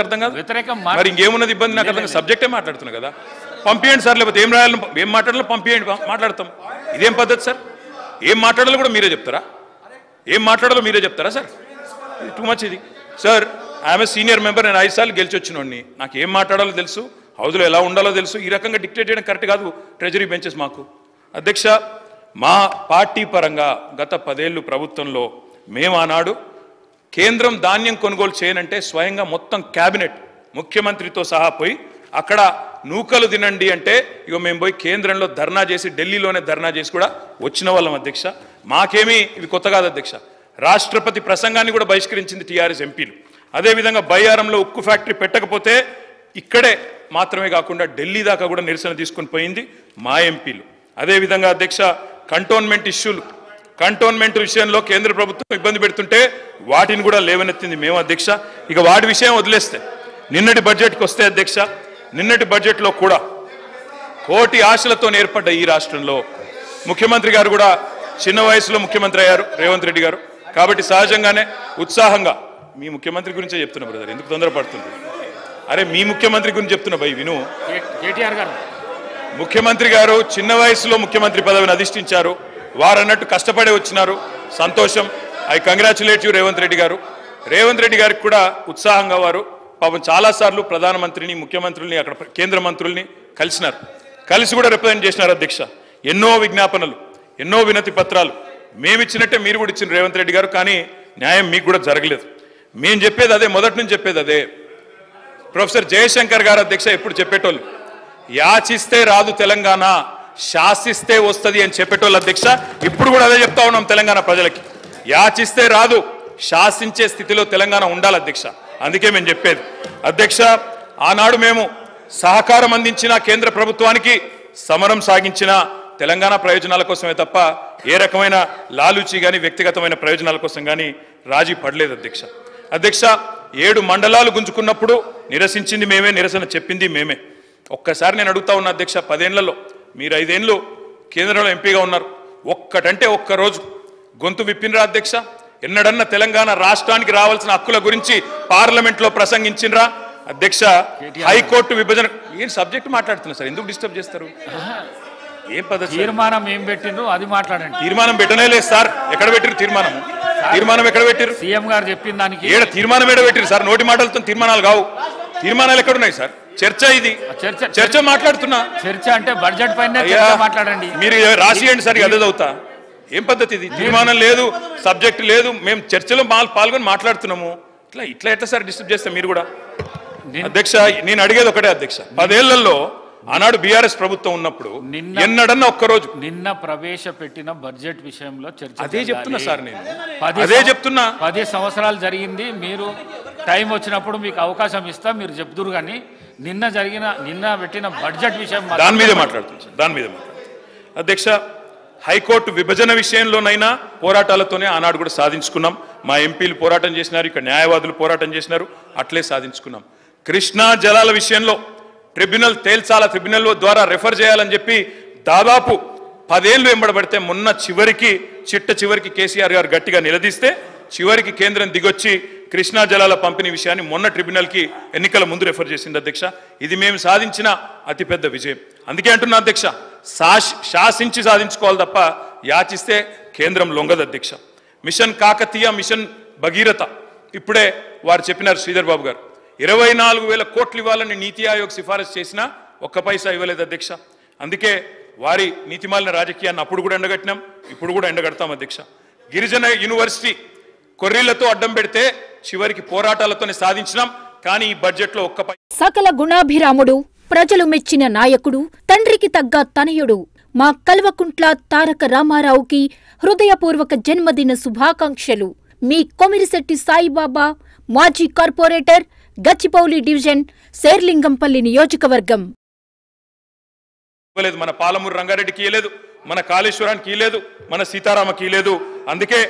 అర్థం కాదు మరి ఇంకేమున్నది ఇబ్బంది నాకు అర్థం సబ్జెక్టే మాట్లాడుతున్నా కదా పంపియండి సార్ లేకపోతే ఏం రాయాలి ఏం మాట్లాడాలో పంపియండి మాట్లాడతాం ఇదేం పద్ధతి సార్ ఏం మాట్లాడాలో కూడా మీరే చెప్తారా ఏం మాట్లాడాలో మీరే చెప్తారా సార్ టూ మచ్ ఇది sir I'm a senior member నేను 5 సార్లు గెలిచి వచ్చినోడిని నాకు ఏం మాట్లాడాలో తెలుసు హౌస్లో ఎలా ఉండాలో తెలుసు ఈ రకంగా డిక్టేట్ చేయడం కరెక్ట్ కాదు ట్రెజరీ బెంచెస్ మాకు అధ్యక్ష మా పార్టీ పరంగా గత 10 ఏళ్ళు ప్రభుత్వంలో మేము ఆనాడు కేంద్రం ధాన్యం కొనుగోలు చేయనంటే స్వయంగా మొత్తం క్యాబినెట్ ముఖ్యమంత్రితో సహా పోయి అక్కడ నూకలు తినండి అంటే ఇక మేము పోయి కేంద్రంలో ధర్నా చేసి ఢిల్లీలోనే ధర్నా చేసి కూడా వచ్చిన వాళ్ళం అధ్యక్ష మాకేమీ ఇవి కొత్త కాదు అధ్యక్ష రాష్ట్రపతి ప్రసంగాన్ని కూడా బహిష్కరించింది టీఆర్ఎస్ ఎంపీలు అదేవిధంగా బయ్యారంలో ఉక్కు ఫ్యాక్టరీ పెట్టకపోతే ఇక్కడే మాత్రమే కాకుండా ఢిల్లీ దాకా కూడా నిరసన తీసుకొని పోయింది మా ఎంపీలు అదేవిధంగా అధ్యక్ష కంటోన్మెంట్ విషయంలో కేంద్ర ప్రభుత్వం ఇబ్బంది పెడుతుంటే వాటిని కూడా లేవనెత్తింది మేము అధ్యక్ష ఇక వాటి విషయం వదిలేస్తే నిన్నటి బడ్జెట్కి వస్తే అధ్యక్ష నిన్నటి బడ్జెట్లో కూడా కోటి ఆశలతో ఏర్పడ్డ ఈ రాష్ట్రంలో ముఖ్యమంత్రి గారు కూడా చిన్న వయసులో ముఖ్యమంత్రి అయ్యారు రేవంత్ రెడ్డి గారు కాబట్టి సహజంగానే ఉత్సాహంగా మీ ముఖ్యమంత్రి గురించే చెప్తున్నా బ్రదర్ ఎందుకు తొందరపడుతుంది అరే మీ ముఖ్యమంత్రి గురించి చెప్తున్నా భయ్ విను కేటీఆర్ గారు ముఖ్యమంత్రి గారు చిన్న వయసులో ముఖ్యమంత్రి పదవిని అధిష్ఠించారు వారు అన్నట్టు కష్టపడే వచ్చినారు సంతోషం I congratulate you Revanth Reddy గారు రేవంత్ రెడ్డి గారికి కూడా ఉత్సాహంగా వారు పాపం చాలాసార్లు ప్రధానమంత్రిని ముఖ్యమంత్రుల్ని అక్కడ కేంద్ర మంత్రుల్ని కలిసినారు కలిసి కూడా రిప్రజెంట్ చేసినారు అధ్యక్ష ఎన్నో విజ్ఞాపనలు ఎన్నో వినతి పత్రాలు మేమిచ్చినట్టే మీరు కూడా ఇచ్చిన రేవంత్ రెడ్డి గారు కానీ న్యాయం మీకు కూడా జరగలేదు మేము చెప్పేది అదే మొదటి నుంచి చెప్పేది అదే ప్రొఫెసర్ జయశంకర్ గారు అధ్యక్ష ఎప్పుడు చెప్పేటోళ్ళు యాచిస్తే రాదు తెలంగాణ శాసిస్తే వస్తుంది అని చెప్పేటోళ్ళు అధ్యక్ష ఇప్పుడు కూడా అదే చెప్తా ఉన్నాం తెలంగాణ ప్రజలకి యాచిస్తే రాదు శాసించే స్థితిలో తెలంగాణ ఉండాలి అధ్యక్ష అందుకే మేము చెప్పేది అధ్యక్ష ఆనాడు మేము సహకారం అందించిన కేంద్ర ప్రభుత్వానికి సమరం సాగించిన తెలంగాణ ప్రయోజనాల కోసమే తప్ప ఏ రకమైన లాలూచి కానీ వ్యక్తిగతమైన ప్రయోజనాల కోసం కానీ రాజీ పడలేదు అధ్యక్ష అధ్యక్ష 7 మండలాలు గుంజుకున్నప్పుడు నిరసించింది మేమే నిరసన చెప్పింది మేమే ఒక్కసారి నేను అడుగుతా ఉన్నా అధ్యక్ష 10 ఏళ్లలో మీరు 5 ఏళ్ళు కేంద్రంలో ఎంపీగా ఉన్నారు ఒక్కటంటే ఒక్కరోజు గొంతు విప్పినరా అధ్యక్ష ఎన్నడన్నా తెలంగాణ రాష్ట్రానికి రావాల్సిన హక్కుల గురించి పార్లమెంట్లో ప్రసంగించినరా అధ్యక్ష హైకోర్టు విభజన ఏం సబ్జెక్ట్ మాట్లాడుతున్నా సార్ ఎందుకు డిస్టర్బ్ చేస్తారు ఏం పద్ధతి తీర్మానం ఏం పెట్టిండ్రు అది మాట్లాడండి తీర్మానం పెట్టనే లేదు సార్ ఎక్కడ పెట్టిరు తీర్మానం ఎక్కడ పెట్టిరు సీఎం గారు చెప్పిన దానికి ఏడ తీర్మానం ఏడ పెట్టిరు సార్ నోటి మాటలతో తీర్మానాలు కావు తీర్మానాలు ఎక్కడున్నాయి సార్ చర్చ ఇది చర్చ మాట్లాడుతున్నా చర్చ అంటే బడ్జెట్ పైన మాట్లాడండి మీరు రాసియండి సార్ అదే చదువుతా ఏం పద్ధతి ఇది తీర్మానం లేదు సబ్జెక్ట్ లేదు మేము చర్చలో పాల్గొని మాట్లాడుతున్నాము ఇట్లా ఎట్లా సార్ డిస్టర్బ్ చేస్తాం మీరు కూడా అధ్యక్ష నేను అడిగేది ఒకటే అధ్యక్ష 10 ఏళ్లలో ఆనాడు బీఆర్ఎస్ ప్రభుత్వం ఉన్నప్పుడు ఎన్నడన్నా ఒక్కరోజు నిన్న ప్రవేశపెట్టిన బడ్జెట్ విషయంలో చర్చ అదే చెప్తున్నా సార్ నేను అదే చెప్తున్నా 10 సంవత్సరాలు జరిగింది మీరు టైం వచ్చినప్పుడు మీకు అవకాశం ఇస్తా మీరు చెప్తురు కానీ నిన్న పెట్టిన బడ్జెట్ విషయం దాని మీదే మాట్లాడుతున్నా దాని మీద అధ్యక్ష హైకోర్టు విభజన విషయంలోనైనా పోరాటాలతోనే ఆనాడు కూడా సాధించుకున్నాం మా ఎంపీలు పోరాటం చేసినారు ఇక్కడ న్యాయవాదులు పోరాటం చేసినారు అట్లే సాధించుకున్నాం కృష్ణా జలాల విషయంలో ట్రిబ్యునల్ తేల్చాల ట్రిబ్యునల్ ద్వారా రెఫర్ చేయాలని చెప్పి దాదాపు 10 ఏళ్ళు వెంబడబడితే మొన్న చివరికి కేసీఆర్ గారు గట్టిగా నిలదీస్తే చివరికి కేంద్రం దిగొచ్చి కృష్ణా జలాల పంపిణీ విషయాన్ని మొన్న ట్రిబ్యునల్కి ఎన్నికల ముందు రెఫర్ చేసింది అధ్యక్ష ఇది మేము సాధించిన అతిపెద్ద విజయం అందుకే అంటున్నా అధ్యక్ష శాసించి సాధించుకోవాలి తప్ప యాచిస్తే కేంద్రం లొంగదు అధ్యక్ష మిషన్ కాకతీయ మిషన్ భగీరథ ఇప్పుడే వారు చెప్పినారు శ్రీధర్ బాబు గారు 24,000 కోట్లు ఇవ్వాలని నీతి ఆయోగ్ సిఫారసు చేసినా ఒక్క పైసా ఇవ్వలేదు అధ్యక్ష అందుకే వారి నీతిమాలిన రాజకీయాన్ని అప్పుడు కూడా ఎండగట్టినాం ఇప్పుడు కూడా ఎండగడతాం అధ్యక్ష గిరిజన యూనివర్సిటీ కొర్రీలతో అడ్డం పెడితే చివరికి పోరాటాలతోనే సాధించినాం కానీ ఈ బడ్జెట్లో సకల గుణాభిరాముడు ప్రజలు మెచ్చిన నాయకుడు తండ్రికి తగ్గ తనయుడు మా కల్వకుంట్ల తారక రామారావుకి హృదయపూర్వక జన్మదిన శుభాకాంక్షలు మీ కొమిరిశెట్టి సాయిబాబా మాజీ కార్పొరేటర్ గచ్చిపౌలి డివిజన్ శేర్లింగంపల్లి నియోజకవర్గం మన పాలమూరు రంగారెడ్డికి ఇయ్యలేదు మన కాళేశ్వరానికి ఇయ్యలేదు మన సీతారామకి ఇయ్యలేదు అందుకే